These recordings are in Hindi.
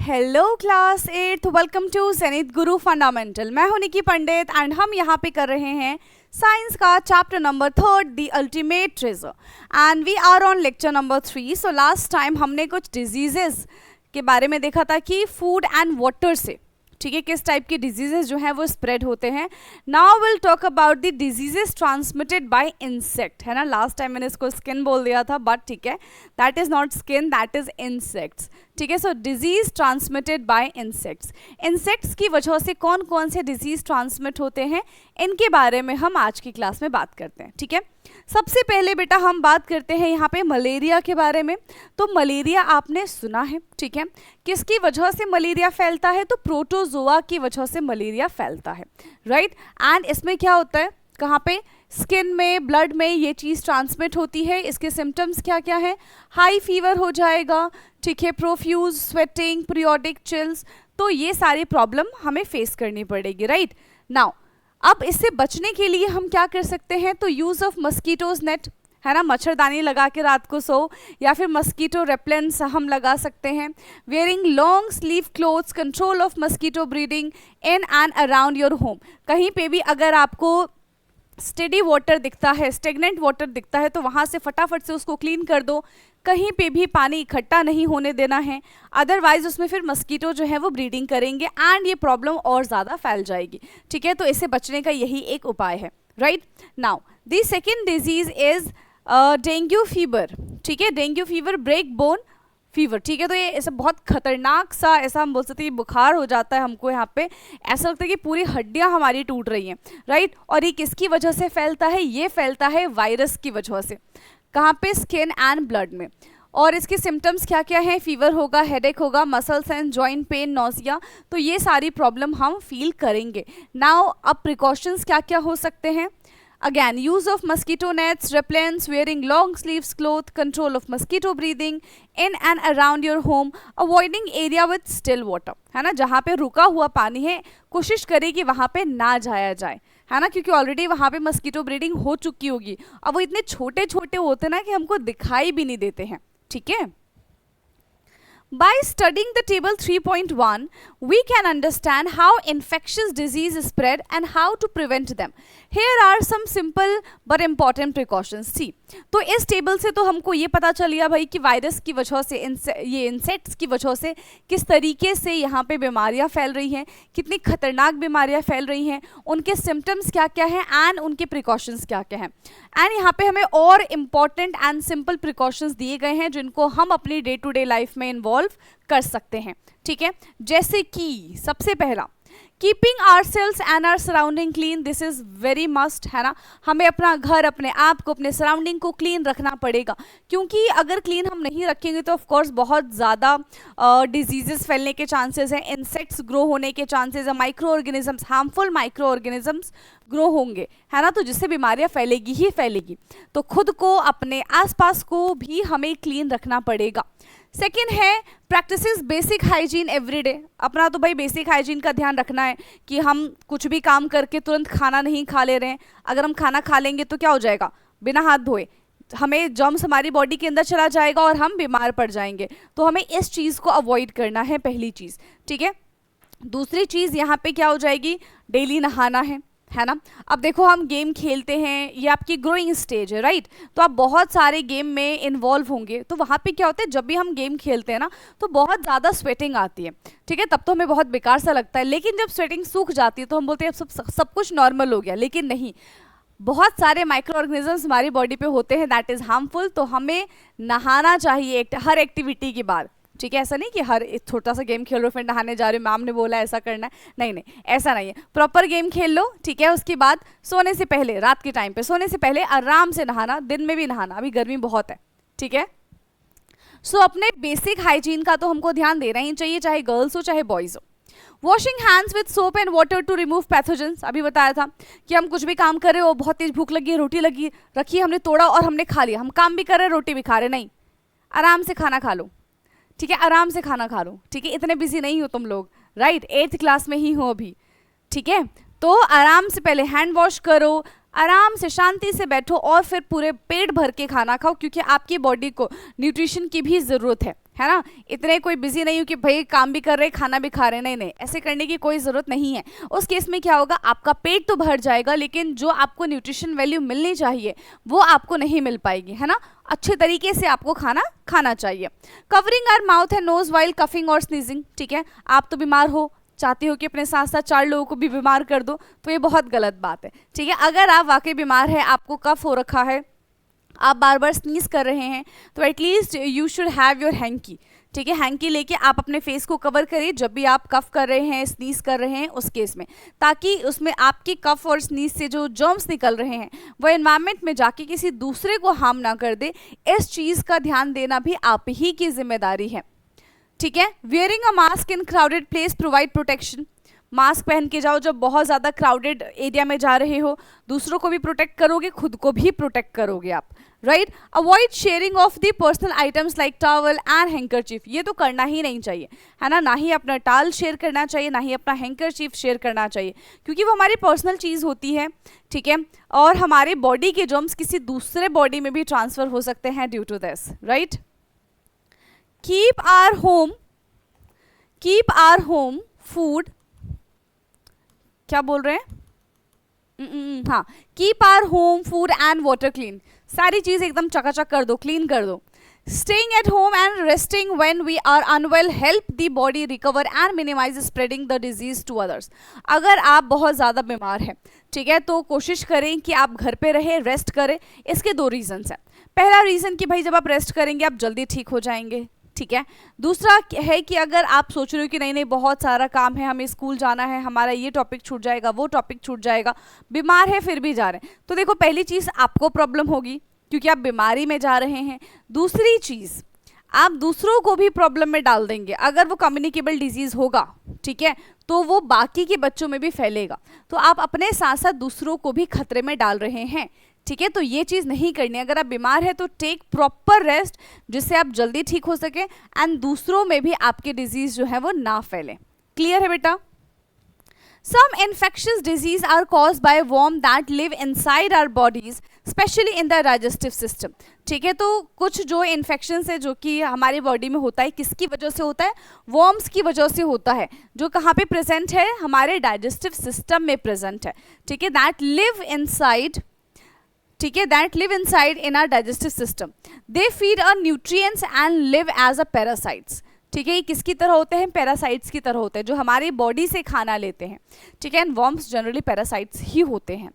Hello class 8, welcome to Zenith Guru fundamental. मैं हूं निकी पंडित एंड हम यहाँ पे कर रहे हैं साइंस का chapter number 3, the ultimate treasure, and we are on lecture number 3। So last time हमने कुछ डिजीजेस के बारे में देखा था कि फूड एंड वाटर से, ठीक है, किस टाइप के डिजीजेस जो हैं वो स्प्रेड होते हैं। Now will talk about the diseases transmitted by insect, है ना। लास्ट टाइम मैंने इसको स्किन बोल दिया था, बट ठीक है, that is not skin, that is insects, ठीक है। So disease transmitted by insects, insects की वजह से कौन कौन से डिजीज ट्रांसमिट होते हैं, इनके बारे में हम आज की क्लास में बात करते हैं, ठीक है। सबसे पहले बेटा हम बात करते हैं यहाँ पे मलेरिया के बारे में। तो मलेरिया आपने सुना है, ठीक है। किसकी वजह से मलेरिया फैलता है? तो प्रोटोजोआ की वजह से मलेरिया फैलता है, राइट। एंड इसमें क्या होता है, कहाँ पे? स्किन में, ब्लड में ये चीज़ ट्रांसमिट होती है। इसके सिम्टम्स क्या क्या है? हाई फीवर हो जाएगा, ठीक है, प्रोफ्यूज स्वेटिंग, पीरियोडिक चिल्स, तो ये सारी प्रॉब्लम हमें फेस करनी पड़ेगी, राइट। नाउ अब इससे बचने के लिए हम क्या कर सकते हैं? तो यूज़ ऑफ मस्कीटोज नेट, है ना, मच्छरदानी लगा के रात को सो, या फिर मस्कीटो रेपेलेंट्स हम लगा सकते हैं। Wearing long sleeve clothes, control of mosquito breeding in and around your home. कहीं पे भी अगर आपको स्टेडी वाटर दिखता है, स्टेगनेंट वाटर दिखता है, तो वहाँ से फटाफट से उसको क्लीन कर दो। कहीं पे भी पानी इकट्ठा नहीं होने देना है, अदरवाइज उसमें फिर मस्कीटो जो है वो ब्रीडिंग करेंगे एंड ये प्रॉब्लम और ज़्यादा फैल जाएगी, ठीक है। तो इससे बचने का यही एक उपाय है, right. Now the second disease is dengue fever, ठीक है। Dengue fever, break bone fever, ठीक है। तो ये ऐसा बहुत खतरनाक सा, ऐसा हम बोल सकते हैं, बुखार हो जाता है हमको। यहाँ पे ऐसा लगता है कि पूरी हड्डियाँ हमारी टूट रही हैं, राइट। और ये किसकी वजह से फैलता है? ये फैलता है वायरस की वजह से। कहाँ पे? स्किन एंड ब्लड में। और इसके सिम्टम्स क्या क्या हैं? फीवर होगा, हेडेक होगा, muscles and joint pain, nausea, तो ये सारी प्रॉब्लम हम फील करेंगे। नाउ अब प्रिकॉशंस क्या क्या हो सकते हैं? Again, use of mosquito nets, repellents, wearing long sleeves cloth, control of mosquito breathing in and around your home, avoiding area with still water, है ना। जहाँ पे रुका हुआ पानी है कोशिश करें कि वहाँ पे ना जाया जाए, है ना, क्योंकि ऑलरेडी वहाँ पे मस्कीटो ब्रीडिंग हो चुकी होगी। अब वो इतने छोटे छोटे होते हैं ना कि हमको दिखाई भी नहीं देते हैं, ठीक है। By studying the table 3.1, we can understand how infectious disease spread and how to prevent them. Here are some simple but important precautions. See, तो इस टेबल से तो हमको ये पता चल गया भाई कि वायरस की वजह से, ये इंसेक्ट्स की वजह से किस तरीके से यहाँ पे बीमारियाँ फैल रही हैं, कितनी खतरनाक बीमारियाँ फैल रही हैं, उनके सिम्टम्स क्या क्या हैं एंड उनके प्रिकॉशंस क्या क्या हैं। एंड यहाँ पे हमें और इम्पॉर्टेंट एंड सिंपल प्रिकॉशंस दिए गए हैं जिनको हम अपनी डे टू डे लाइफ में इन्वॉल्व कर सकते हैं, ठीक है। जैसे कि सबसे पहला, keeping ourselves and our surrounding clean, this is very must, है ना। हमें अपना घर, अपने आप को, अपने सराउंडिंग को क्लीन रखना पड़ेगा, क्योंकि अगर क्लीन हम नहीं रखेंगे तो ऑफ कोर्स बहुत ज़्यादा डिजीजेस फैलने के चांसेस हैं, इंसेक्ट्स ग्रो होने के चांसेस हैं, micro organisms, harmful micro organisms grow होंगे, है ना। तो जिससे बीमारियां फैलेगी ही फैलेगी। तो खुद को, अपने आसपास को भी हमें क्लीन रखना पड़ेगा। सेकेंड है प्रैक्टिसेस बेसिक हाइजीन एवरीडे। अपना तो भाई बेसिक हाइजीन का ध्यान रखना है कि हम कुछ भी काम करके तुरंत खाना नहीं खा ले रहे हैं। अगर हम खाना खा लेंगे तो क्या हो जाएगा? बिना हाथ धोए हमें जर्म्स हमारी बॉडी के अंदर चला जाएगा और हम बीमार पड़ जाएंगे। तो हमें इस चीज़ को अवॉइड करना है, पहली चीज़, ठीक है। दूसरी चीज़ यहाँ पे क्या हो जाएगी? डेली नहाना है ना। अब देखो हम गेम खेलते हैं, ये आपकी ग्रोइंग स्टेज है, राइट। तो आप बहुत सारे गेम में इन्वॉल्व होंगे, तो वहाँ पे क्या होता है, जब भी हम गेम खेलते हैं ना तो बहुत ज़्यादा स्वेटिंग आती है, ठीक है। तब तो हमें बहुत बेकार सा लगता है, लेकिन जब स्वेटिंग सूख जाती है तो हम बोलते हैं अब सब कुछ नॉर्मल हो गया, लेकिन नहीं, बहुत सारे माइक्रो ऑर्गेनिजम्स हमारी बॉडी पे होते हैं, दैट इज़ हार्मफुल। तो हमें नहाना चाहिए हर एक्टिविटी के बाद, ठीक है। ऐसा नहीं कि हर एक छोटा सा गेम खेल लो फिर नहाने जा रहे हो, मैम ने बोला ऐसा करना है, नहीं नहीं, ऐसा नहीं है। प्रॉपर गेम खेल लो, ठीक है। उसके बाद सोने से पहले, रात के टाइम पे सोने से पहले आराम से नहाना, दिन में भी नहाना, अभी गर्मी बहुत है, ठीक है। सो अपने बेसिक हाइजीन का तो हमको ध्यान देना ही चाहिए, चाहे गर्ल्स हो चाहे बॉयज़ हो। Washing hands with soap and water to remove pathogens. अभी बताया था कि हम कुछ भी काम कर रहे हो, बहुत तेज भूख लगी है, रोटी लगी रखी, हमने तोड़ा और हमने खा लिया, हम काम भी कर रहे हैं, रोटी भी खा रहे, नहीं, आराम से खाना खा लो, ठीक है। आराम से खाना खा लो, ठीक है। इतने बिजी नहीं हो तुम लोग, राइट, 8th क्लास में ही हो अभी, ठीक है। तो आराम से पहले हैंड वॉश करो, आराम से शांति से बैठो और फिर पूरे पेट भर के खाना खाओ, क्योंकि आपकी बॉडी को न्यूट्रिशन की भी ज़रूरत है ना। इतने कोई बिजी नहीं हो कि भाई काम भी कर रहे खाना भी खा रहे, नहीं नहीं, ऐसे करने की कोई ज़रूरत नहीं है। उस केस में क्या होगा, आपका पेट तो भर जाएगा लेकिन जो आपको न्यूट्रिशन वैल्यू मिलनी चाहिए वो आपको नहीं मिल पाएगी, है ना। अच्छे तरीके से आपको खाना खाना चाहिए। Covering our mouth and nose while coughing और स्नीजिंग, ठीक है। आप तो बीमार हो, चाहते हो कि अपने साथ साथ 4 लोगों को भी बीमार कर दो, तो ये बहुत गलत बात है, ठीक है। अगर आप वाकई बीमार है, आपको कफ हो रखा है, आप बार बार स्नीज कर रहे हैं, तो at least you should have your hanky, ठीक है। हैंकी लेके आप अपने फेस को कवर करिए जब भी आप कफ कर रहे हैं, स्नीज कर रहे हैं उस केस में, ताकि उसमें आपके कफ और स्नीज से जो जर्म्स निकल रहे हैं वो एनवायरनमेंट में जाके किसी दूसरे को हार्म ना कर दे। इस चीज़ का ध्यान देना भी आप ही की जिम्मेदारी है, ठीक है। Wearing a mask in crowded place provide protection, mask पहन के जाओ जब बहुत ज़्यादा क्राउडेड एरिया में जा रहे हो, दूसरों को भी प्रोटेक्ट करोगे, खुद को भी प्रोटेक्ट करोगे आप, right. Avoid sharing of the personal items like towel and handkerchief, ये तो करना ही नहीं चाहिए, है ना। ना ही अपना टाल शेयर करना चाहिए, ना ही अपना हैंकरचीफ शेयर करना चाहिए, क्योंकि वो हमारी पर्सनल चीज़ होती है, ठीक है। और हमारे बॉडी के जर्म्स किसी दूसरे बॉडी में भी ट्रांसफ़र हो सकते हैं due to this, right. Keep our home food, क्या बोल रहे हैं, हाँ, keep our home food and water clean, सारी चीज़ एकदम चकाचक कर दो, क्लीन कर दो। Staying at home and resting when we are unwell help the body recover and minimize spreading the disease to others. अगर आप बहुत ज़्यादा बीमार हैं, ठीक है, तो कोशिश करें कि आप घर पे रहें, रेस्ट करें। इसके 2 रीजंस हैं। पहला रीज़न कि भाई जब आप रेस्ट करेंगे आप जल्दी ठीक हो जाएंगे, ठीक है। दूसरा है कि अगर आप सोच रहे हो कि नहीं नहीं बहुत सारा काम है, हमें स्कूल जाना है, हमारा ये टॉपिक छूट जाएगा, वो टॉपिक छूट जाएगा, बीमार है फिर भी जा रहे हैं, तो देखो पहली चीज़ आपको प्रॉब्लम होगी क्योंकि आप बीमारी में जा रहे हैं। दूसरी चीज़, आप दूसरों को भी प्रॉब्लम में डाल देंगे। अगर वो कम्युनिकेबल डिजीज़ होगा, ठीक है, तो वो बाकी के बच्चों में भी फैलेगा, तो आप अपने साथ साथ दूसरों को भी खतरे में डाल रहे हैं, ठीक है। तो ये चीज़ नहीं करनी। अगर आप बीमार है तो टेक प्रॉपर रेस्ट जिससे आप जल्दी ठीक हो सके एंड दूसरों में भी आपके डिजीज़ जो है वो ना फैले। क्लियर है बेटा। Some infectious disease are caused by worm that live inside our bodies, especially in the digestive system. ठीक है, तो कुछ जो इन्फेक्शन है जो कि हमारी बॉडी में होता है, किसकी वजह से होता है, वर्म्स की वजह से होता है, जो कहाँ पे प्रेजेंट है, हमारे डाइजेस्टिव सिस्टम में प्रेजेंट है, ठीक है। दैट लिव इनसाइड, ठीक है, that live inside in our digestive system. They feed a nutrients and live as a parasites, ठीक है। ये किसकी तरह होते हैं, पैरासाइट्स की तरह होते हैं, जो हमारी बॉडी से खाना लेते हैं, ठीक है। एंड वर्म्स जनरली पैरासाइट्स ही होते हैं।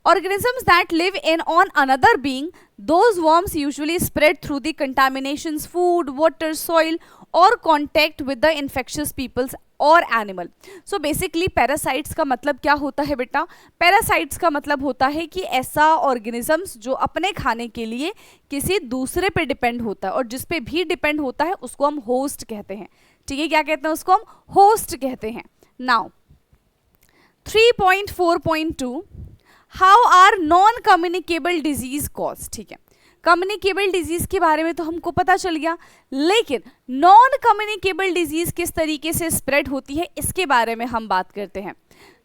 Organisms that live in on another being, those worms usually spread through the contaminations, food, water, soil or contact with the infectious peoples or animal. So basically parasites का मतलब क्या होता है बेटा, parasites का मतलब होता है कि ऐसा organisms जो अपने खाने के लिए किसी दूसरे पे डिपेंड होता है, और जिस पे भी डिपेंड होता है उसको हम होस्ट कहते हैं, ठीक है। क्या कहते हैं उसको, हम होस्ट कहते हैं। Now 3.4.2 how are non communicable disease cause, ठीक है। कम्युनिकेबल डिजीज के बारे में तो हमको पता चल गया, लेकिन नॉन कम्युनिकेबल डिजीज किस तरीके से स्प्रेड होती है इसके बारे में हम बात करते हैं।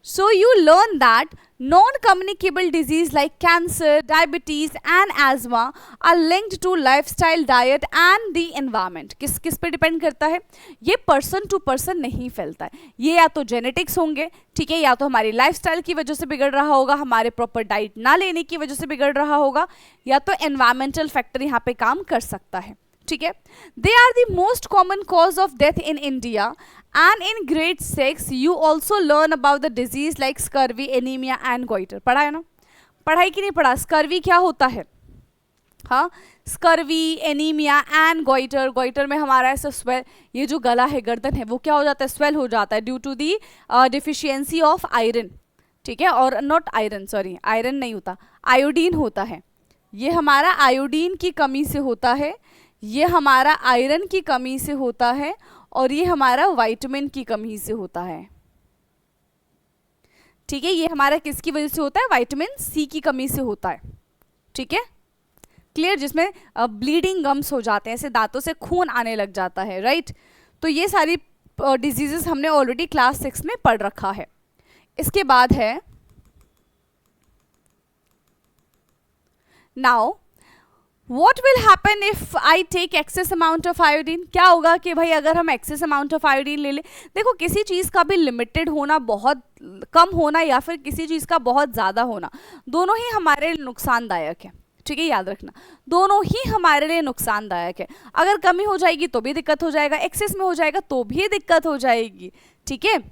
So you learn that non-communicable disease like cancer, diabetes and asthma are linked to lifestyle, diet and the environment. किस किस पे डिपेंड करता है, ये पर्सन टू पर्सन नहीं फैलता है, ये या तो जेनेटिक्स होंगे, ठीक है, या तो हमारी लाइफस्टाइल की वजह से बिगड़ रहा होगा, हमारे प्रॉपर डाइट ना लेने की वजह से बिगड़ रहा होगा, या तो एनवायरमेंटल फैक्टर यहाँ पे काम कर सकता है, ठीक है। They are the most common cause of death in India and in grade 6 you also learn about the disease like scurvy, anaemia and goiter. पढ़ा है ना, पढ़ाई की नहीं पढ़ा। स्कर्वी क्या होता है, हाँ, scurvy, anaemia and goitre. Goitre में हमारा ऐसा स्वेल, ये जो गला है, गर्दन है, वो क्या हो जाता है, स्वेल हो जाता है due to the deficiency of iron, ठीक है। और नॉट आयरन, सॉरी आयरन नहीं होता, आयोडीन होता है। ये हमारा आयोडीन की कमी से होता है, ये हमारा आयरन की कमी से होता है, और ये हमारा विटामिन की कमी से होता है, ठीक है। ये हमारा किसकी वजह से होता है, विटामिन सी की कमी से होता है, ठीक है। क्लियर, जिसमें ब्लीडिंग गम्स हो जाते हैं, ऐसे दांतों से खून आने लग जाता है, राइट। तो ये सारी डिजीजेस हमने ऑलरेडी क्लास 6 में पढ़ रखा है। इसके बाद है now what will happen if I take excess amount of iodine? क्या होगा कि भाई अगर हम एक्सेस अमाउंट ऑफ आयोडीन ले लें, देखो किसी चीज़ का भी लिमिटेड होना, बहुत कम होना या फिर किसी चीज़ का बहुत ज़्यादा होना, दोनों ही हमारे लिए नुकसानदायक है। ठीक है, याद रखना, दोनों ही हमारे लिए नुकसानदायक है। अगर कमी हो जाएगी तो भी दिक्कत हो जाएगा, एक्सेस में हो जाएगा तो भी दिक्कत हो जाएगी। ठीक है,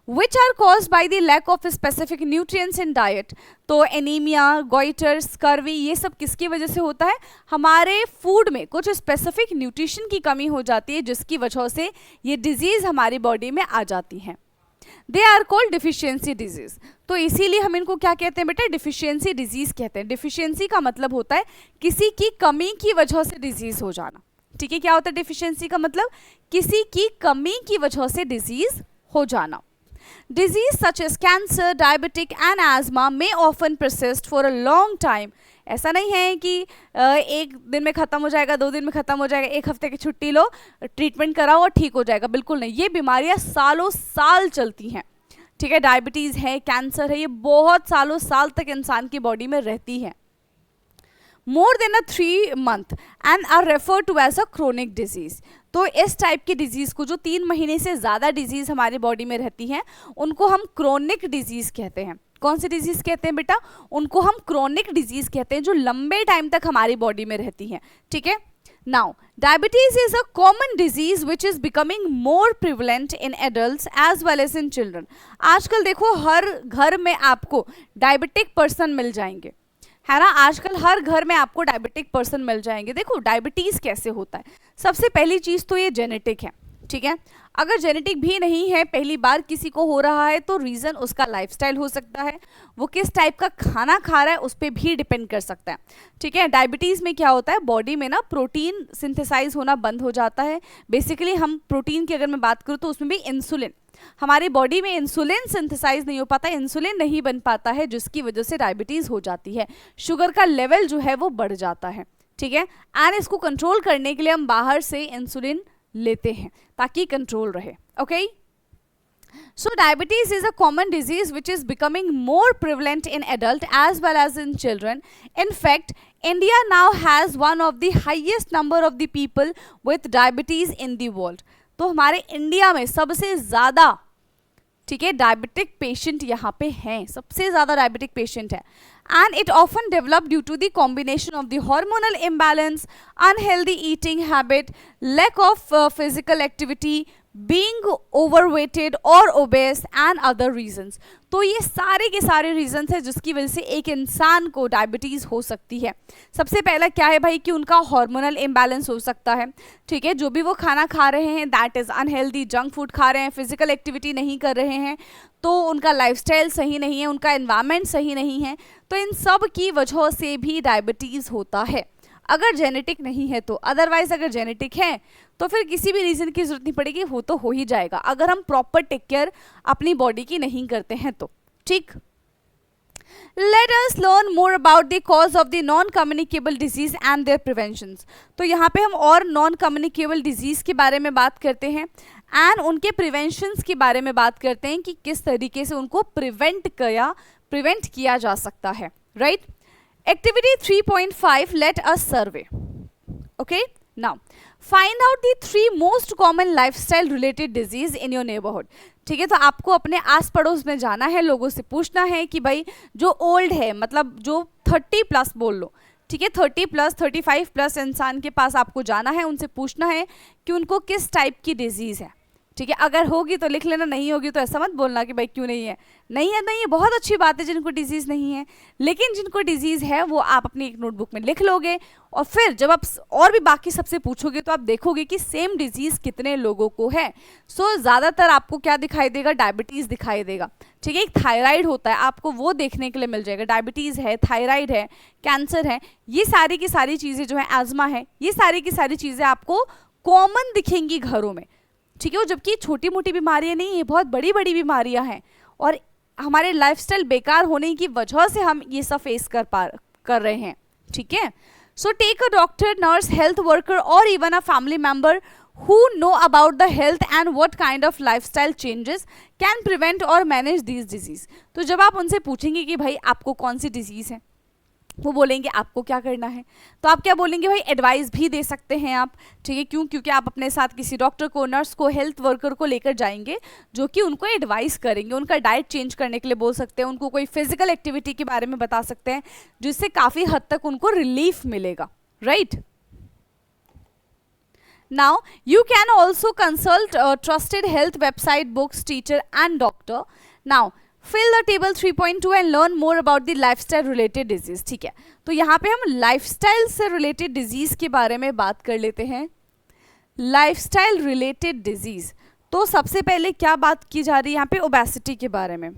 which are caused by the lack of specific nutrients in diet। तो एनीमिया, गोइटर, स्कर्वी, ये सब किसकी वजह से होता है? हमारे फूड में कुछ स्पेसिफिक न्यूट्रिशन की कमी हो जाती है, जिसकी वजह से ये डिजीज हमारी बॉडी में आ जाती हैं। They are called deficiency disease. तो इसीलिए हम इनको क्या कहते हैं बेटा? डिफिशियंसी डिजीज कहते हैं। डिफिशियंसी का मतलब होता है किसी की कमी की वजह से डिजीज हो जाना। ठीक है, क्या होता है डिफिशियंसी का मतलब? किसी की कमी की वजह से डिजीज हो जाना। Disease such as cancer, diabetic and asthma may often persist for a long time। ऐसा नहीं है कि एक दिन में ख़त्म हो जाएगा, 2 दिन में ख़त्म हो जाएगा, 1 हफ्ते की छुट्टी लो, ट्रीटमेंट कराओ और ठीक हो जाएगा। बिल्कुल नहीं, ये बीमारियां सालों साल चलती हैं। ठीक है, डायबिटीज़ है, कैंसर है, ये बहुत सालों साल तक इंसान की बॉडी में रहती है। More than 3 month and are refer to as a chronic disease. तो इस टाइप की डिजीज़ को, जो 3 महीने से ज़्यादा डिजीज़ हमारी बॉडी में रहती हैं, उनको हम क्रोनिक डिजीज़ कहते हैं। कौन सी डिजीज़ कहते हैं बेटा? उनको हम क्रोनिक डिजीज़ कहते हैं, जो लंबे टाइम तक हमारी बॉडी में रहती हैं। ठीक है, now diabetes is a common disease which is becoming more prevalent in adult as well as in children. आजकल देखो हर घर में आपको डायबिटिक पर्सन मिल जाएंगे, है ना? आजकल हर घर में आपको डायबिटिक पर्सन मिल जाएंगे। देखो डायबिटीज़ कैसे होता है, सबसे पहली चीज़ तो ये जेनेटिक है। ठीक है, अगर जेनेटिक भी नहीं है, पहली बार किसी को हो रहा है, तो रीज़न उसका लाइफस्टाइल हो सकता है, वो किस टाइप का खाना खा रहा है उस पर भी डिपेंड कर सकता है। ठीक है, डायबिटीज़ में क्या होता है, बॉडी में ना प्रोटीन सिंथेसाइज होना बंद हो जाता है। बेसिकली हम प्रोटीन की अगर मैं बात करूँ तो उसमें भी इंसुलिन, हमारी बॉडी में इंसुलिन सिंथेसाइज नहीं हो पाता, इंसुलिन नहीं बन पाता है, जिसकी वजह से डायबिटीज़ हो जाती है। शुगर का लेवल जो है वो बढ़ जाता है। ठीक है, एंड इसको कंट्रोल करने के लिए हम बाहर से इंसुलिन लेते हैं ताकि कंट्रोल रहे। Okay, so diabetes is a common disease which is becoming more prevalent in adult as well as in children. In fact, India now has one of the highest number of the people with diabetes in the world। तो हमारे इंडिया में सबसे ज़्यादा, ठीक है, डायबिटिक पेशेंट यहाँ पे हैं, सबसे ज़्यादा डायबिटिक पेशेंट है। And it often develop due to the combination of the hormonal imbalance, unhealthy eating habit, lack of physical activity, being overweighted और ओबेस एंड अदर रीजंस। तो ये सारे के सारे रीजंस हैं जिसकी वजह से एक इंसान को डायबिटीज़ हो सकती है। सबसे पहला क्या है भाई कि उनका हार्मोनल इम्बैलेंस हो सकता है। ठीक है, जो भी वो खाना खा रहे हैं that is unhealthy, junk food खा रहे हैं, फिजिकल एक्टिविटी नहीं कर रहे हैं, तो उनका लाइफस्टाइल सही नहीं है, उनका एनवायरनमेंट सही नहीं है, तो इन सब की वजह से भी डायबिटीज़ होता है। अगर जेनेटिक नहीं है तो, अदरवाइज अगर जेनेटिक है तो फिर किसी भी रीज़न की जरूरत नहीं पड़ेगी, वो तो हो ही जाएगा अगर हम प्रॉपर टेक केयर अपनी बॉडी की नहीं करते हैं तो। ठीक, let us learn more about the cause of the non communicable disease and their preventions. तो यहाँ पे हम और नॉन कम्युनिकेबल डिजीज़ के बारे में बात करते हैं एंड उनके प्रिवेंशंस के बारे में बात करते हैं कि किस तरीके से उनको प्रिवेंट किया जा सकता है। Right, Activity 3.5, let us survey. Okay, now find out the 3 most common lifestyle related disease in your neighborhood। ठीक है, तो आपको अपने आस पड़ोस में जाना है, लोगों से पूछना है कि भाई जो ओल्ड है, मतलब जो 30+ बोल लो, ठीक है, 30+, 35+ इंसान के पास आपको जाना है, उनसे पूछना है कि उनको किस टाइप की डिजीज़ है। ठीक है, अगर होगी तो लिख लेना, नहीं होगी तो ऐसा मत बोलना कि भाई क्यों नहीं है, नहीं है, नहीं है, बहुत अच्छी बात है जिनको डिजीज़ नहीं है, लेकिन जिनको डिजीज़ है वो आप अपनी एक नोटबुक में लिख लोगे और फिर जब आप और भी बाकी सबसे पूछोगे तो आप देखोगे कि सेम डिजीज़ कितने लोगों को है। सो ज़्यादातर आपको क्या दिखाई देगा, डायबिटीज़ दिखाई देगा। ठीक है, एक थायराइड होता है, आपको वो देखने के लिए मिल जाएगा, डायबिटीज़ है, थायराइड है, कैंसर है, ये सारी की सारी चीज़ें जो है, एज़मा है, ये सारी की सारी चीज़ें आपको कॉमन दिखेंगी घरों में। ठीक है, वो जबकि छोटी मोटी बीमारियां नहीं, ये बहुत बड़ी बड़ी बीमारियां हैं और हमारे लाइफस्टाइल बेकार होने की वजह से हम ये सब फेस कर रहे हैं। ठीक है, so take a doctor, nurse, health worker और even a family member who know about the health and what kind of lifestyle changes can prevent or manage these disease। तो जब आप उनसे पूछेंगे कि भाई आपको कौन सी डिजीज़ है, वो बोलेंगे आपको क्या करना है। तो आप क्या बोलेंगे भाई, एडवाइस भी दे सकते हैं आप, ठीक है। क्यों? क्योंकि आप अपने साथ किसी डॉक्टर को, नर्स को, हेल्थ वर्कर को लेकर जाएंगे जो कि उनको एडवाइस करेंगे, उनका डाइट चेंज करने के लिए बोल सकते हैं, उनको कोई फिजिकल एक्टिविटी के बारे में बता सकते हैं जिससे काफ़ी हद तक उनको रिलीफ मिलेगा, right. Now, you can also consult trusted health website, books, teacher and doctor. Now, fill the table 3.2 and learn more about the lifestyle related disease. ठीक है, तो यहाँ पे हम lifestyle से related disease के बारे में बात कर लेते हैं। lifestyle related disease, तो सबसे पहले क्या बात की जा रही है यहाँ पे, obesity के बारे में,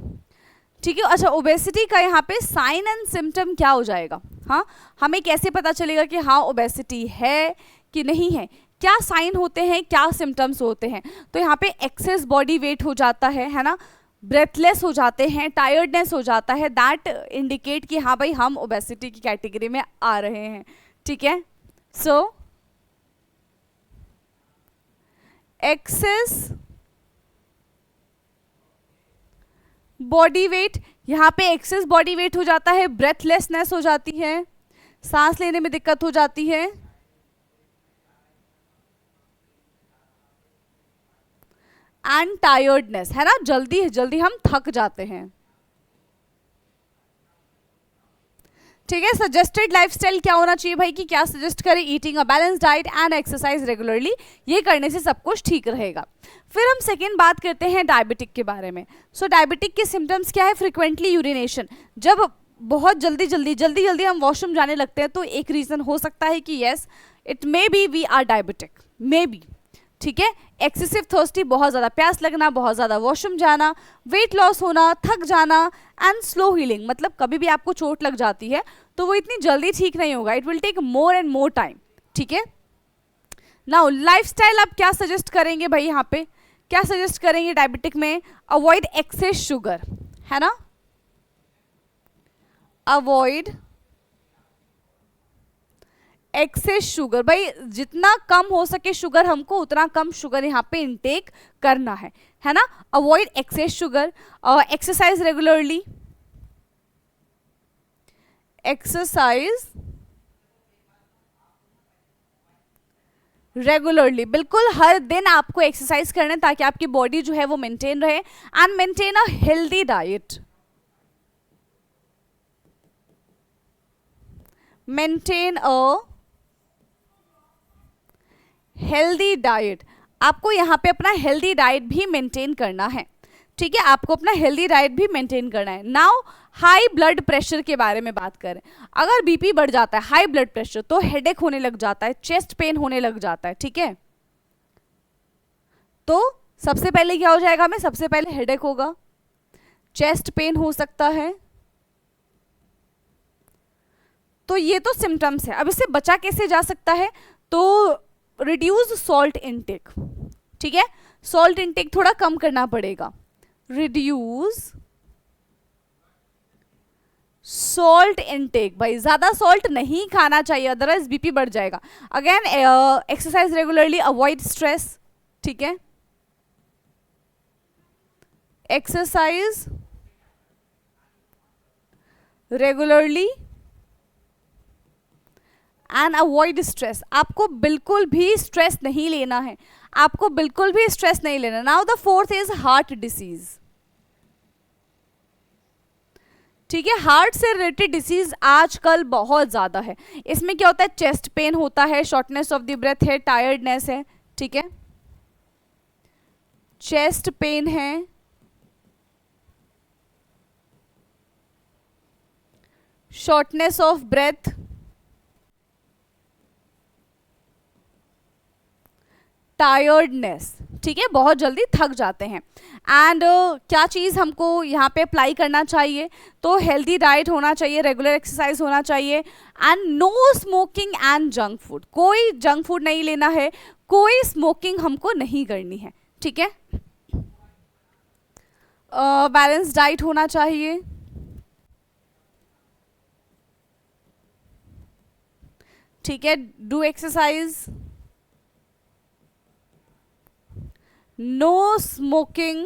ठीक है। अच्छा, ओबेसिटी का यहाँ पे साइन एंड सिम्टम क्या हो जाएगा, हाँ, हमें कैसे पता चलेगा कि हाँ ओबेसिटी है कि नहीं है, क्या साइन होते हैं, क्या सिम्टम्स होते हैं। तो यहाँ पे एक्सेस बॉडी वेट हो जाता है ना, ब्रेथलेस हो जाते हैं, टायर्डनेस हो जाता है, दैट इंडिकेट कि हाँ भाई हम ओबेसिटी की कैटेगरी में आ रहे हैं, ठीक है। सो एक्सेस बॉडी वेट, यहाँ पे एक्सेस बॉडी वेट हो जाता है, ब्रेथलेसनेस हो जाती है, सांस लेने में दिक्कत हो जाती है, एंड टायर्डनेस, है ना, जल्दी जल्दी हम थक जाते हैं, ठीक है। सजेस्टेड लाइफस्टाइल क्या होना चाहिए भाई, कि क्या सजेस्ट करें, eating a balance diet and exercise regularly, ये करने से सब कुछ ठीक रहेगा। फिर हम सेकेंड बात करते हैं डायबिटिक के बारे में। सो डायबिटिक के सिम्टम्स क्या है, फ्रिक्वेंटली यूरिनेशन, जब बहुत जल्दी जल्दी हम वॉशरूम जाने लगते हैं तो एक रीज़न हो सकता है कि yes it may be we are diabetic, maybe, ठीक है। एक्सेसिव थर्स्टी, बहुत ज़्यादा प्यास लगना, बहुत ज़्यादा वॉशरूम जाना, वेट लॉस होना, थक जाना, एंड स्लो हीलिंग, मतलब कभी भी आपको चोट लग जाती है तो वो इतनी जल्दी ठीक नहीं होगा, it will take more and more time, ठीक है। नाउ लाइफस्टाइल आप क्या सजेस्ट करेंगे भाई, यहाँ पे क्या सजेस्ट करेंगे डायबिटिक में, अवॉइड एक्सेस शुगर, है ना, अवॉइड एक्सेस शुगर, भाई जितना कम हो सके शुगर, हमको उतना कम शुगर यहाँ पे इनटेक करना है ना, avoid excess sugar, exercise regularly, exercise regularly, बिल्कुल हर दिन आपको एक्सरसाइज करना है ताकि आपकी बॉडी जो है वो मेंटेन रहे, and maintain a healthy diet, maintain a healthy diet, आपको यहाँ पे अपना हेल्दी डाइट भी मेंटेन करना है, ठीक है, आपको अपना हेल्दी डाइट भी मेंटेन करना है। नाउ हाई ब्लड प्रेशर के बारे में बात करें, अगर बीपी बढ़ जाता है, हाई ब्लड प्रेशर, तो हेडेक होने लग जाता है, चेस्ट पेन होने लग जाता है, ठीक है। तो सबसे पहले क्या हो जाएगा, हमें सबसे पहले हेडेक होगा, चेस्ट पेन हो सकता है, तो ये तो सिम्टम्स है। अब इससे बचा कैसे जा सकता है, तो रिड्यूस सॉल्ट इनटेक, ठीक है, सॉल्ट इनटेक थोड़ा कम करना पड़ेगा, रिड्यूस सॉल्ट इनटेक, भाई ज्यादा सॉल्ट नहीं खाना चाहिए अदरवाइज बीपी बढ़ जाएगा। Again exercise regularly, avoid stress, ठीक है, exercise regularly and avoid stress, आपको बिल्कुल भी स्ट्रेस नहीं लेना है, आपको बिल्कुल भी स्ट्रेस नहीं लेना। Now the fourth is heart disease, ठीक है, हार्ट से रिलेटेड डिसीज आजकल बहुत ज्यादा है। इसमें क्या होता है, चेस्ट पेन होता है, शॉर्टनेस ऑफ द ब्रेथ है, टायर्डनेस है, ठीक है, चेस्ट पेन है, शॉर्टनेस ऑफ ब्रेथ, टायर्डनेस, ठीक है, बहुत जल्दी थक जाते हैं। एंड क्या चीज़ हमको यहाँ पे अप्लाई करना चाहिए, तो हेल्दी डाइट होना चाहिए, रेगुलर एक्सरसाइज होना चाहिए, and no smoking and junk food, कोई जंक फूड नहीं लेना है, कोई स्मोकिंग हमको नहीं करनी है, ठीक है। बैलेंस डाइट होना चाहिए, ठीक है, do exercise, no smoking,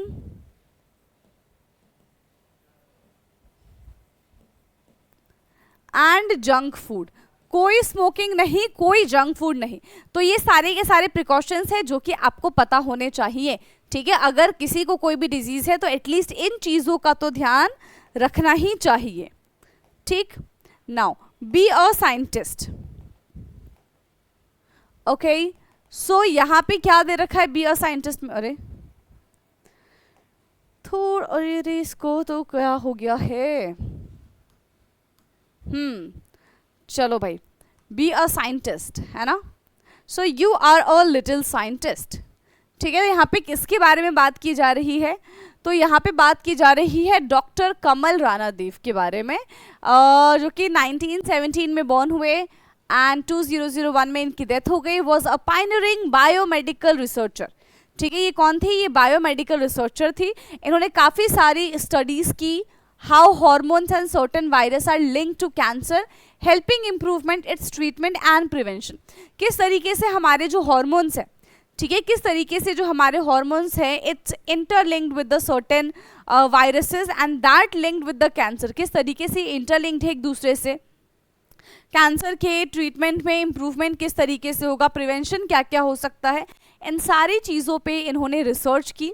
and junk food, कोई स्मोकिंग नहीं, कोई जंक फूड नहीं। तो ये सारे के सारे प्रिकॉशंस हैं जो कि आपको पता होने चाहिए, ठीक है। अगर किसी को कोई भी डिजीज है तो एटलीस्ट इन चीज़ों का तो ध्यान रखना ही चाहिए, ठीक। Now be a scientist, okay. So यहाँ पे क्या दे रखा है बी अ साइंटिस्ट में, अरे अरे इसको तो क्या हो गया है, चलो भाई, बी अ साइंटिस्ट है ना। So you are a little scientist, ठीक है। यहाँ पे किसके बारे में बात की जा रही है, तो यहाँ पे बात की जा रही है डॉक्टर कमल राणा देव के बारे में, जो कि 1917 में बॉर्न हुए एंड 2001 में इनकी डेथ हो गई। Was a pioneering biomedical researcher, ठीक है। ये कौन थी, ये बायोमेडिकल रिसर्चर थी। इन्होंने काफ़ी सारी स्टडीज़ की, how hormones and certain virus are linked to cancer, helping improvement its treatment and prevention. किस तरीके से हमारे जो हॉर्मोन्स है, ठीक है, किस तरीके से जो हमारे हॉर्मोन्स हैं it's interlinked with the certain viruses and that linked with the cancer, किस तरीके से इंटरलिंक्ड है एक दूसरे से। कैंसर के ट्रीटमेंट में इम्प्रूवमेंट किस तरीके से होगा, प्रिवेंशन क्या क्या हो सकता है, इन सारी चीज़ों पे इन्होंने रिसर्च की।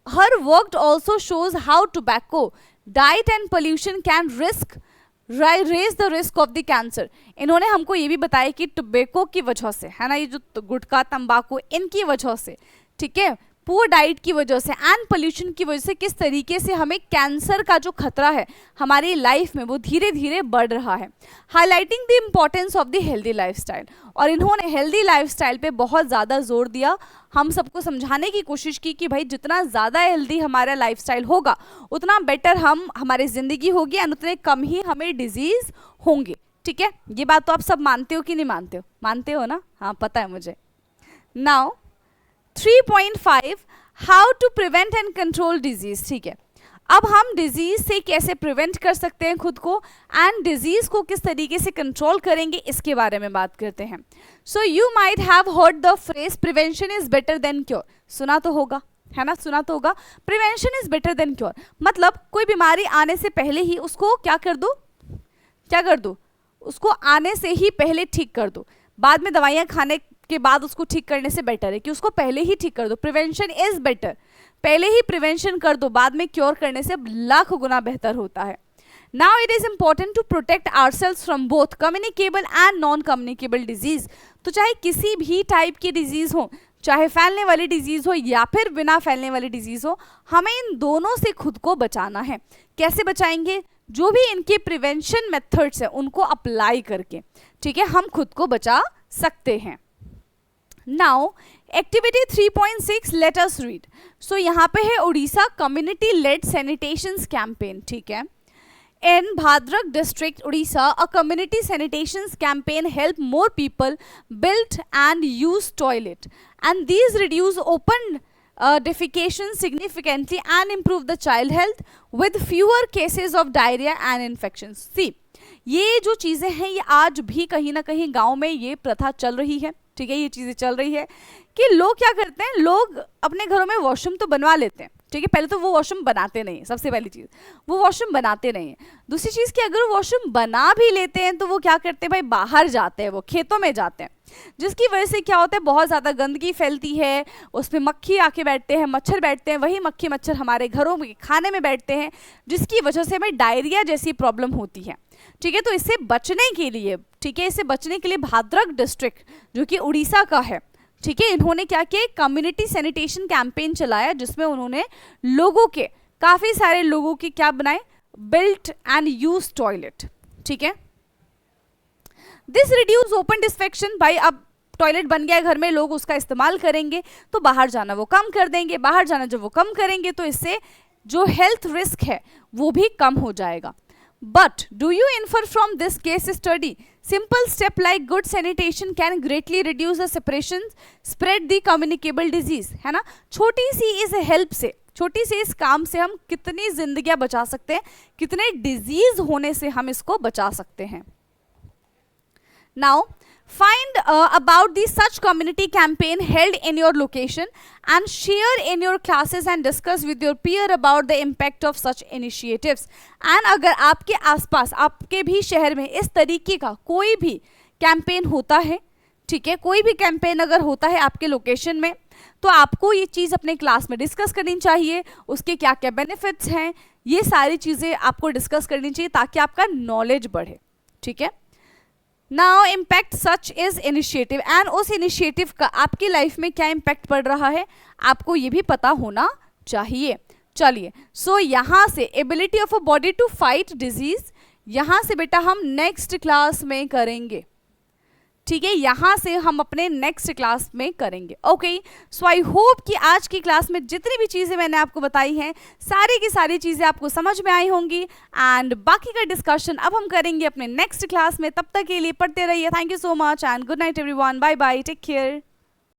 Her worked also shows how tobacco diet and pollution can raise the risk of the cancer. इन्होंने हमको ये भी बताया कि टोबैको की वजह से, है ना, ये जो गुटखा तंबाकू इनकी वजह से, ठीक है, पुअर डाइट की वजह से एंड पोल्यूशन की वजह से किस तरीके से हमें कैंसर का जो खतरा है हमारी लाइफ में वो धीरे धीरे बढ़ रहा है। Highlighting the importance of the healthy lifestyle, और इन्होंने हेल्दी लाइफस्टाइल पे बहुत ज़्यादा जोर दिया। हम सबको समझाने की कोशिश की कि भाई जितना ज़्यादा हेल्दी हमारा लाइफस्टाइल होगा उतना बेटर हमारी ज़िंदगी होगी एंड उतने कम ही हमें डिजीज़ होंगे, ठीक है। ये बात तो आप सब मानते हो कि नहीं मानते हो, मानते हो ना, हाँ पता है मुझे। Now 3.5 how to prevent and control disease, ठीक है। अब हम डिजीज से कैसे प्रिवेंट कर सकते हैं खुद को एंड डिजीज को किस तरीके से कंट्रोल करेंगे इसके बारे में बात करते हैं। So you might have heard the phrase prevention is better than cure, सुना तो होगा, है ना, सुना तो होगा। Prevention is better than cure मतलब कोई बीमारी आने से पहले ही उसको क्या कर दो, उसको आने से ही पहले ठीक कर दो, बाद में दवाइयाँ खाने के बाद उसको ठीक करने से बेटर है कि उसको पहले ही ठीक कर दो। प्रिवेंशन इज बेटर, पहले ही प्रिवेंशन कर दो, बाद में क्योर करने से लाख गुना बेहतर होता है। Now it is important to protect ourselves from both communicable and non communicable disease. तो चाहे किसी भी टाइप की डिजीज हो, चाहे फैलने वाली डिजीज हो या फिर बिना फैलने वाली डिजीज हो, हमें इन दोनों से खुद को बचाना है। कैसे बचाएंगे, जो भी इनके प्रिवेंशन मेथड्स है उनको अप्लाई करके, ठीक है, हम खुद को बचा सकते हैं। Now activity 3.6 let us read. So यहाँ पे है Orissa community led sanitation campaign, ठीक है। In Bhadrak district, Odisha, a community sanitation campaign helped more people build and use toilet, and these reduce open defecation significantly and improve the child health with fewer cases of diarrhea and infections. See, ये जो चीज़ें हैं ये आज भी कहीं ना कहीं गांव में ये प्रथा चल रही है, ठीक है, ये चीज़ें चल रही है कि लोग क्या करते हैं, लोग अपने घरों में वॉशरूम तो बनवा लेते हैं, ठीक है। पहले तो वो वॉशरूम बनाते नहीं, सबसे पहली चीज़ वो वॉशरूम बनाते नहीं है। दूसरी चीज़ कि अगर वो वॉशरूम बना भी लेते हैं तो वो क्या करते हैं भाई, बाहर जाते हैं, वो खेतों में जाते हैं, जिसकी वजह से क्या होता है, बहुत ज़्यादा गंदगी फैलती है, उसमें मक्खी आके बैठते हैं, मच्छर बैठते हैं, वही मक्खी मच्छर हमारे घरों में खाने में बैठते हैं, जिसकी वजह से हमें डायरिया जैसी प्रॉब्लम होती है, ठीक है। तो इससे बचने के लिए, ठीक है, इससे बचने के लिए भाद्रक डिस्ट्रिक्ट जो कि उड़ीसा का है, ठीक है, इन्होंने क्या किया, कम्युनिटी सैनिटेशन कैंपेन चलाया जिसमें उन्होंने लोगों के, काफ़ी सारे लोगों के क्या बनाए, बिल्ट एंड यूज टॉयलेट, ठीक है। दिस रिड्यूस ओपन डिस्फेक्शन, भाई अब टॉयलेट बन गया घर में, लोग उसका इस्तेमाल करेंगे तो बाहर जाना वो कम कर देंगे, बाहर जाना जब वो कम करेंगे तो इससे जो हेल्थ रिस्क है वो भी कम हो जाएगा। But do you infer from this case study simple step like good sanitation can greatly reduce the separations, spread the communicable disease, है ना। छोटी सी इस हेल्प से, छोटी सी इस काम से हम कितनी जिंदगियां बचा सकते हैं, कितने डिजीज होने से हम इसको बचा सकते हैं। Now Find about the such community campaign held in your location and share in your classes and discuss with your peer about the impact of such initiatives. And अगर आपके आसपास आपके भी शहर में इस तरीके का कोई भी कैंपेन होता है, ठीक है, कोई भी कैंपेन अगर होता है आपके लोकेशन में, तो आपको ये चीज़ अपने क्लास में डिस्कस करनी चाहिए. उसके क्या क्या बेनिफिट्स हैं, ये सारी चीज़ें आपको डिस्कस करनी चाहिए ताकि आपका नॉलेज बढ़े. ठीक है. Now impact such is initiative, and उस इनिशिएटिव का आपकी लाइफ में क्या इम्पैक्ट पड़ रहा है आपको ये भी पता होना चाहिए. चलिए, सो यहाँ से ability of a body to fight disease, यहाँ से बेटा हम नेक्स्ट क्लास में करेंगे. ठीक है, यहाँ से हम अपने नेक्स्ट क्लास में करेंगे. ओके, सो आई होप कि आज की क्लास में जितनी भी चीज़ें मैंने आपको बताई हैं सारी की सारी चीज़ें आपको समझ में आई होंगी, एंड बाकी का डिस्कशन अब हम करेंगे अपने नेक्स्ट क्लास में. तब तक के लिए पढ़ते रहिए. Thank you so much and good night everyone. Bye bye, take care.